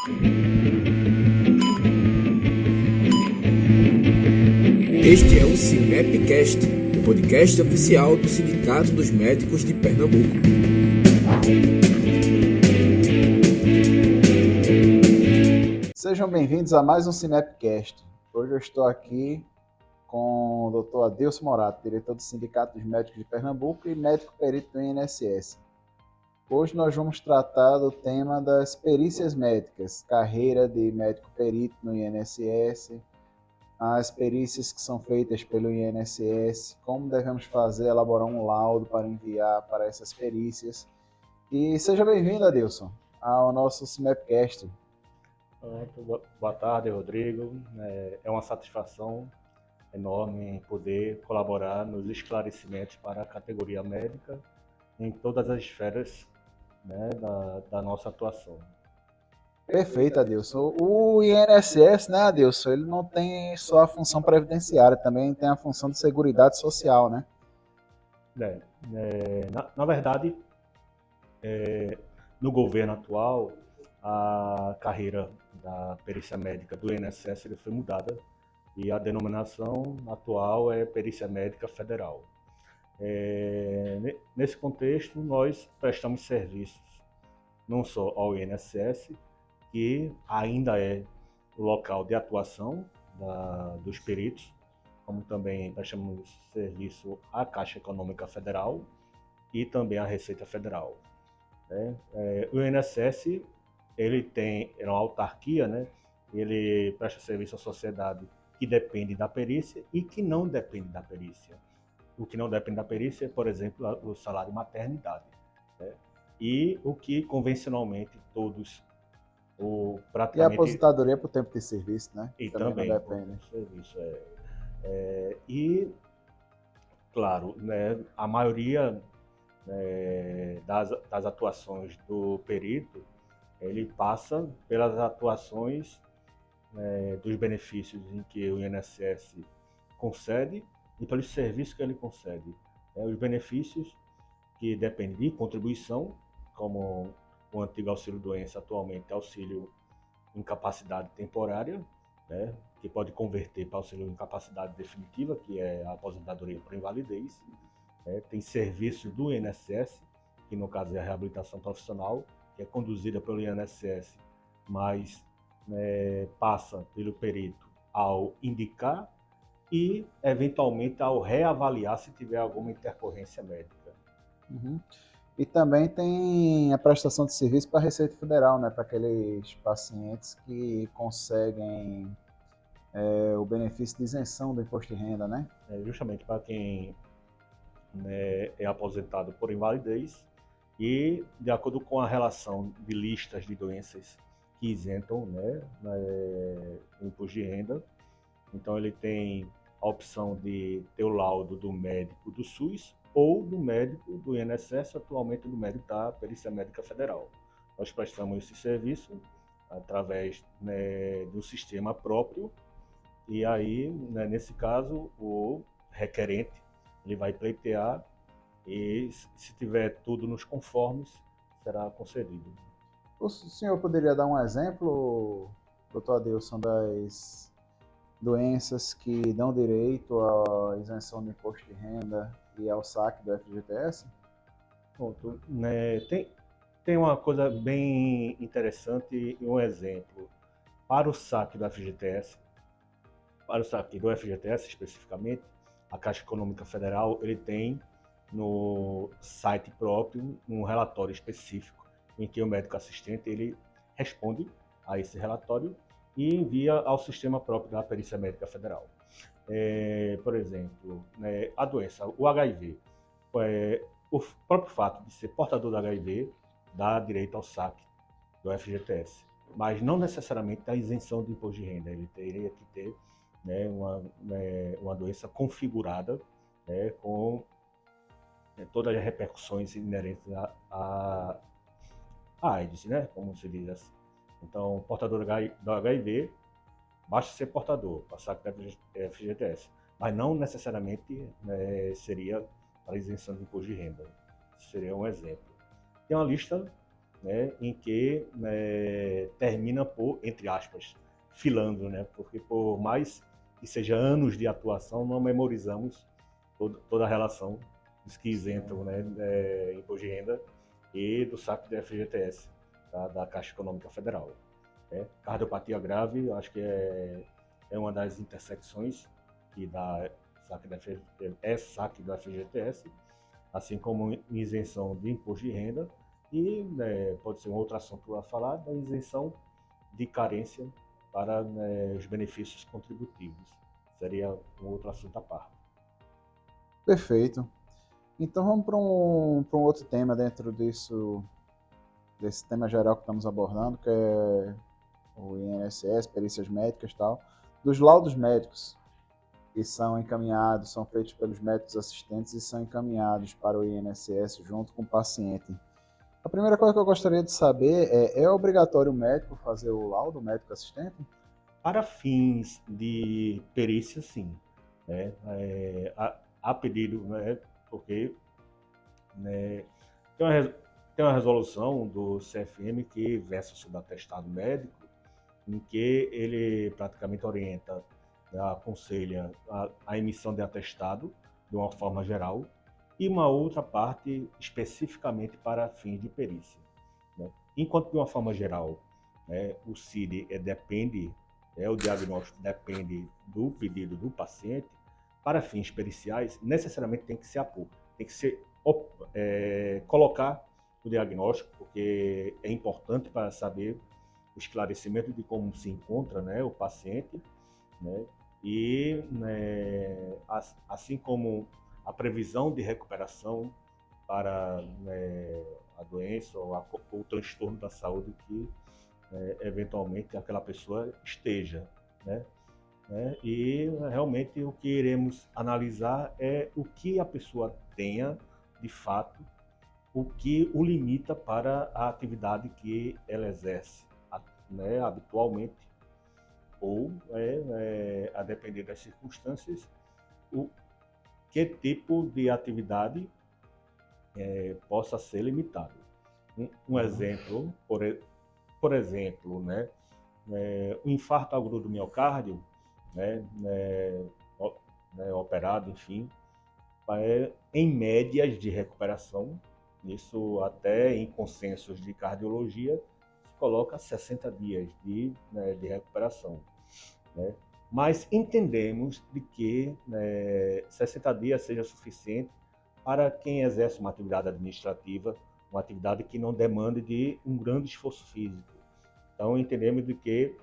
Este é o Sinepcast, o podcast oficial do Sindicato dos Médicos de Pernambuco. Sejam bem-vindos a mais um Sinepcast. Hoje eu estou aqui com o Dr. Adilson Morato, diretor do Sindicato dos Médicos de Pernambuco e médico perito do INSS. Hoje nós vamos tratar do tema das perícias médicas, carreira de médico perito no INSS, as perícias que são feitas pelo INSS, como devemos fazer, elaborar um laudo para enviar para essas perícias. E seja bem-vindo, Adilson, ao nosso Sinepcast. Boa tarde, Rodrigo. É uma satisfação enorme poder colaborar nos esclarecimentos para a categoria médica em todas as esferas, né, da nossa atuação. Perfeito, Adilson. O INSS, né, Adilson, ele não tem só a função previdenciária, também tem a função de seguridade social, né? Na verdade, no governo atual, a carreira da perícia médica do INSS foi mudada e a denominação atual é Perícia Médica Federal. Nesse contexto, nós prestamos serviços não só ao INSS, que ainda é o local de atuação dos peritos, como também prestamos serviço à Caixa Econômica Federal e também à Receita Federal. O INSS ele é uma autarquia, né? Ele presta serviço à sociedade que depende da perícia e que não depende da perícia. O que não depende da perícia é, por exemplo, o salário maternidade, né? E o que convencionalmente todos, praticamente... E a aposentadoria por tempo de serviço, né? E também não depende. Por serviço, E, claro, né, a maioria das atuações do perito, ele passa pelas atuações dos benefícios em que o INSS concede e pelos serviços que ele concede. Os benefícios que dependem de contribuição, como o antigo auxílio-doença, atualmente auxílio incapacidade temporária, né, que pode converter para auxílio incapacidade definitiva, que é a aposentadoria por invalidez. Tem serviço do INSS, que no caso é a reabilitação profissional, que é conduzida pelo INSS, mas passa pelo perito ao indicar e, eventualmente, ao reavaliar se tiver alguma intercorrência médica. Uhum. E também tem a prestação de serviço para a Receita Federal, né, para aqueles pacientes que conseguem o benefício de isenção do imposto de renda, né? Justamente para quem é aposentado por invalidez e, de acordo com a relação de listas de doenças que isentam, né, o imposto de renda, então ele tem a opção de ter o laudo do médico do SUS ou do médico do INSS, atualmente do médico da Perícia Médica Federal. Nós prestamos esse serviço através, né, do sistema próprio e aí, né, nesse caso, o requerente ele vai pleitear e, se tiver tudo nos conformes, será concedido. O senhor poderia dar um exemplo, doutor Adilson, das doenças que dão direito à isenção do imposto de renda e ao saque do FGTS? Pronto, né, tem uma coisa bem interessante e um exemplo. Para o saque do FGTS, especificamente, a Caixa Econômica Federal ele tem no site próprio um relatório específico em que o médico assistente ele responde a esse relatório e envia ao sistema próprio da Perícia Médica Federal. Por exemplo, a doença, o HIV, o próprio fato de ser portador do HIV dá direito ao saque do FGTS, mas não necessariamente a isenção do imposto de renda. Ele teria que ter, né, uma doença configurada, né, com todas as repercussões inerentes à AIDS, né, como se diz assim. Então, portador do HIV, basta ser portador, passar com FGTS, mas não necessariamente seria para isenção do imposto de renda. Seria um exemplo. Tem uma lista né, em que termina por, entre aspas, filando, né, porque por mais que seja anos de atuação, não memorizamos toda a relação dos que isentam, né, imposto de renda e do saque do FGTS, tá, da Caixa Econômica Federal. Né. Cardiopatia grave, acho que é uma das intersecções que dá saque do FGTS, assim como isenção de imposto de renda e pode ser um outro assunto a falar, da isenção de carência para os benefícios contributivos. Seria um outro assunto à parte. Perfeito. Então vamos para um outro tema dentro desse tema geral que estamos abordando, que é o INSS, perícias médicas e tal, dos laudos médicos que são encaminhados, são feitos pelos médicos assistentes e são encaminhados para o INSS junto com o paciente. A primeira coisa que eu gostaria de saber é obrigatório o médico fazer o laudo, o médico assistente? Para fins de perícia, sim. Né? A pedido, né? Porque né, tem uma resolução do CFM que versa sobre atestado médico, em que ele praticamente orienta, aconselha a emissão de atestado de uma forma geral e uma outra parte especificamente para fins de perícia. Né? Enquanto de uma forma geral, né, o CID depende, o diagnóstico depende do pedido do paciente, para fins periciais necessariamente tem que ser colocar o diagnóstico, porque é importante para saber o esclarecimento de como se encontra, né, o paciente, né, e assim como a previsão de recuperação para a doença ou o transtorno da saúde que eventualmente aquela pessoa esteja, né? E realmente o que iremos analisar é o que a pessoa tenha de fato, o que o limita para a atividade que ela exerce, né, habitualmente, ou, a depender das circunstâncias, o que tipo de atividade possa ser limitado. Um exemplo, por exemplo, né, o infarto agudo do miocárdio, operado, enfim, em médias de recuperação, isso até em consensos de cardiologia, se coloca 60 dias de recuperação. Né? Mas entendemos de que 60 dias seja suficiente para quem exerce uma atividade administrativa, uma atividade que não demande de um grande esforço físico. Então entendemos de que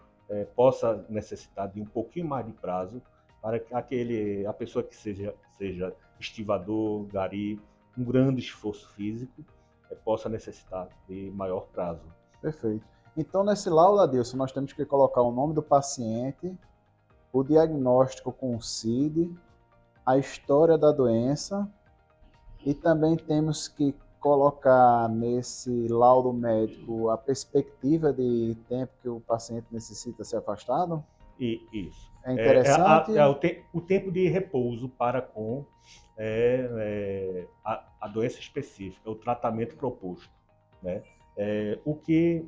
possa necessitar de um pouquinho mais de prazo para que a pessoa que seja estivador, gari, um grande esforço físico, possa necessitar de maior prazo. Perfeito. Então, nesse laudo, Adilson, nós temos que colocar o nome do paciente, o diagnóstico com o CID, a história da doença e também temos que colocar nesse laudo médico a perspectiva de tempo que o paciente necessita ser afastado? Isso. É interessante. O tempo de repouso para com a doença específica, o tratamento proposto. Né? O que,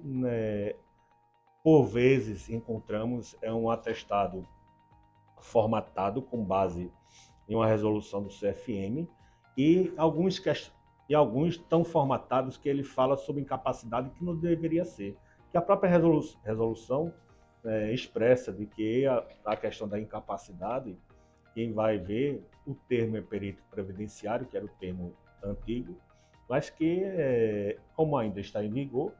por vezes, encontramos é um atestado formatado com base em uma resolução do CFM e alguns estão formatados que ele fala sobre incapacidade que não deveria ser. Que a própria resolução expressa de que a questão da incapacidade, quem vai ver o termo é perito previdenciário, que era o termo antigo, mas que, como ainda está em vigor,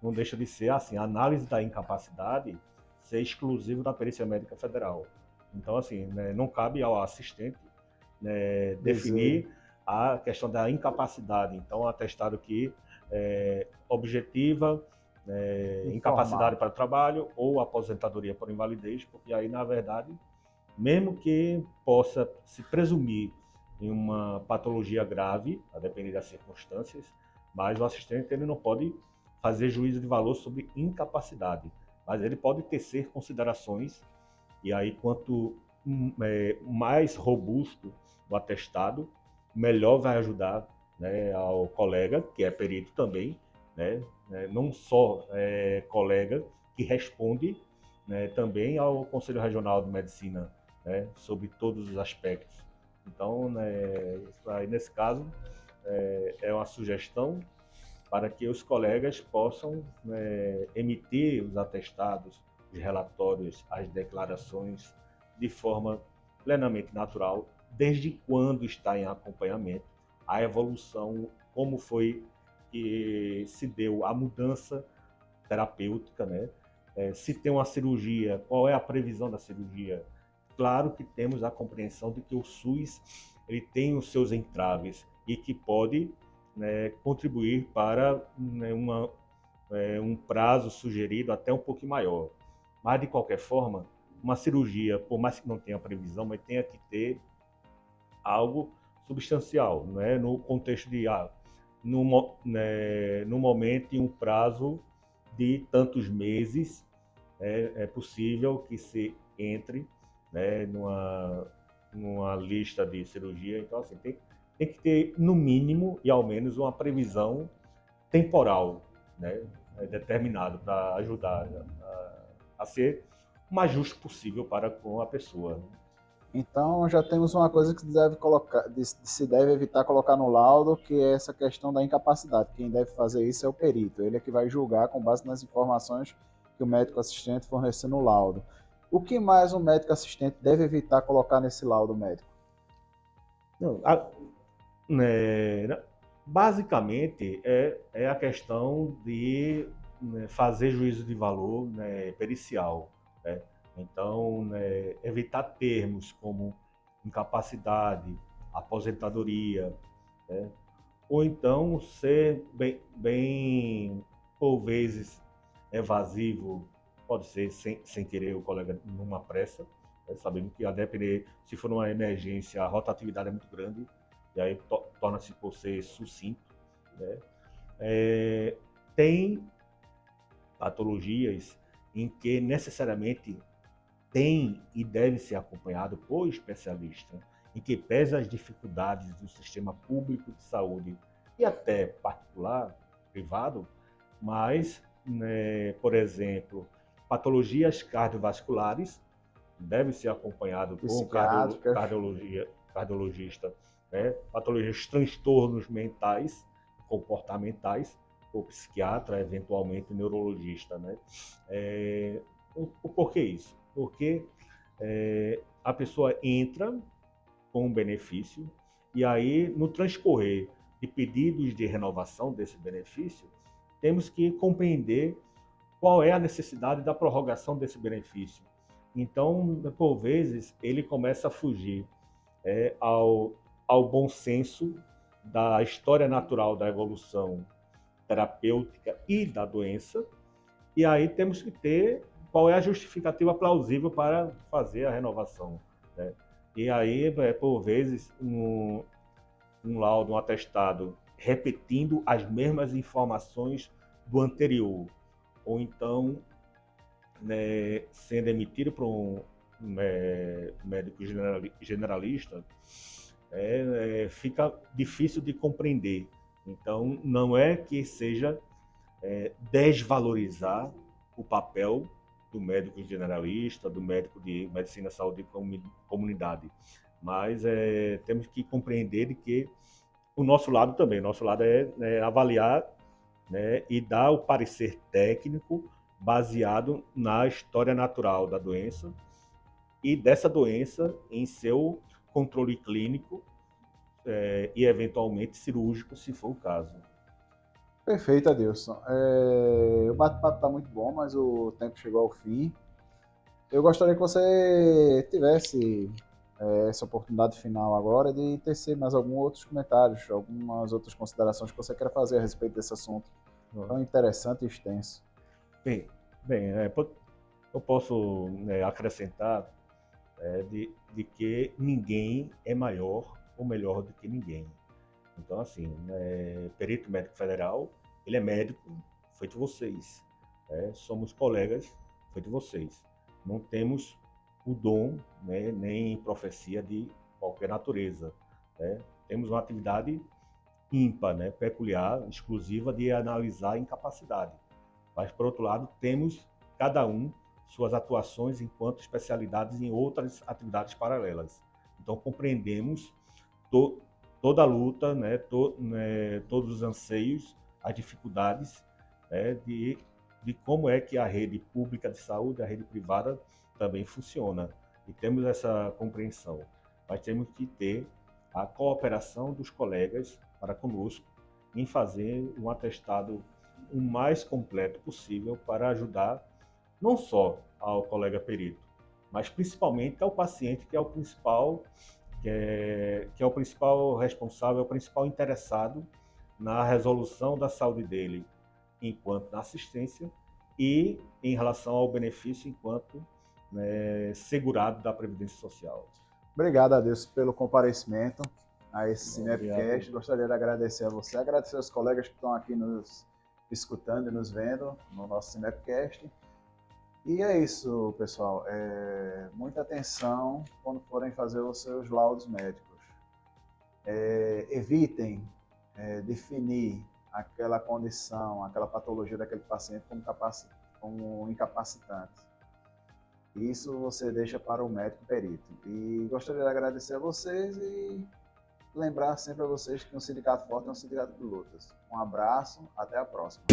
não deixa de ser assim, a análise da incapacidade ser exclusivo da Perícia Médica Federal. Então, assim, não cabe ao assistente definir a questão da incapacidade. Então, atestado que objetiva incapacidade para trabalho ou aposentadoria por invalidez, porque aí, na verdade, mesmo que possa se presumir em uma patologia grave, a depender das circunstâncias, mas o assistente ele não pode fazer juízo de valor sobre incapacidade, mas ele pode tecer considerações, e aí quanto mais robusto o atestado, melhor vai ajudar, né, ao colega, que é perito também, né, né, não só colega, que responde, né, também ao Conselho Regional de Medicina, né, sobre todos os aspectos. Então, né, aí, nesse caso, é uma sugestão para que os colegas possam, né, emitir os atestados, os relatórios, as declarações de forma plenamente natural, desde quando está em acompanhamento, a evolução, como foi que se deu a mudança terapêutica, né? Se tem uma cirurgia, qual é a previsão da cirurgia? Claro que temos a compreensão de que o SUS ele tem os seus entraves e que pode, né, contribuir para, né, um prazo sugerido até um pouco maior. Mas, de qualquer forma, uma cirurgia, por mais que não tenha previsão, mas tenha que ter algo substancial, né? No contexto de, no momento e um prazo de tantos meses, é possível que se entre, né, numa lista de cirurgia. Então, assim, tem que ter, no mínimo e ao menos, uma previsão temporal, né, determinado para ajudar a ser o mais justo possível para com a pessoa. Então já temos uma coisa que se deve evitar colocar no laudo, que é essa questão da incapacidade. Quem deve fazer isso é o perito. Ele é que vai julgar com base nas informações que o médico assistente fornecer no laudo. O que mais um médico assistente deve evitar colocar nesse laudo médico? Não, né, basicamente é a questão de, né, fazer juízo de valor, né, pericial, né? Então, né, evitar termos como incapacidade, aposentadoria, né? Ou então ser por vezes, evasivo, pode ser sem querer o colega numa pressa, né? Sabendo que, a depender, se for uma emergência, a rotatividade é muito grande, e aí torna-se por ser sucinto, né? Tem patologias em que necessariamente tem e deve ser acompanhado por especialista, em que pesa as dificuldades do sistema público de saúde e até particular, privado, mas, né, por exemplo, patologias cardiovasculares deve ser acompanhado por um Psiquiátricas. cardiologista, né? Patologias, transtornos mentais, comportamentais, por psiquiatra, eventualmente neurologista, né? Por que isso? Porque a pessoa entra com um benefício e aí, no transcorrer de pedidos de renovação desse benefício, temos que compreender qual é a necessidade da prorrogação desse benefício. Então, por vezes, ele começa a fugir ao bom senso da história natural da evolução terapêutica e da doença, e aí temos que ter qual é a justificativa plausível para fazer a renovação, né? E aí, por vezes, um laudo, um atestado, repetindo as mesmas informações do anterior, ou então, né, sendo emitido por um médico generalista, fica difícil de compreender. Então, não é que seja desvalorizar o papel do médico generalista, do médico de medicina, saúde e comunidade, mas temos que compreender que o nosso lado também, nosso lado é avaliar, né, e dar o parecer técnico baseado na história natural da doença e dessa doença em seu controle clínico e eventualmente cirúrgico, se for o caso. Perfeito, Adilson. O bate-papo está muito bom, mas o tempo chegou ao fim. Eu gostaria que você tivesse essa oportunidade final agora de tecer mais alguns outros comentários, algumas outras considerações que você quer fazer a respeito desse assunto tão interessante e extenso. Bem, eu posso, né, acrescentar de que ninguém é maior ou melhor do que ninguém. Então, assim, perito médico federal, ele é médico feito vocês. Somos colegas feito vocês. Não temos o dom, né, nem profecia de qualquer natureza. Temos uma atividade ímpar, né, peculiar, exclusiva de analisar a incapacidade. Mas, por outro lado, temos cada um suas atuações enquanto especialidades em outras atividades paralelas. Então, compreendemos toda a luta, né, todos os anseios, as dificuldades, né, de como é que a rede pública de saúde, a rede privada também funciona. E temos essa compreensão. Mas temos que ter a cooperação dos colegas para conosco em fazer um atestado o mais completo possível para ajudar não só ao colega perito, mas principalmente ao paciente, que é o principal, que é o principal responsável, o principal interessado na resolução da saúde dele, enquanto na assistência, e em relação ao benefício enquanto, né, segurado da Previdência Social. Obrigado a Deus pelo comparecimento a esse Obrigado. Cinepcast. Gostaria de agradecer a você, agradecer aos colegas que estão aqui nos escutando e nos vendo no nosso Cinepcast. E é isso, pessoal. Muita atenção quando forem fazer os seus laudos médicos. Evitem definir aquela condição, aquela patologia daquele paciente como incapacitante. Isso você deixa para o médico perito. E gostaria de agradecer a vocês e lembrar sempre a vocês que um sindicato forte é um sindicato de lutas. Um abraço, até a próxima.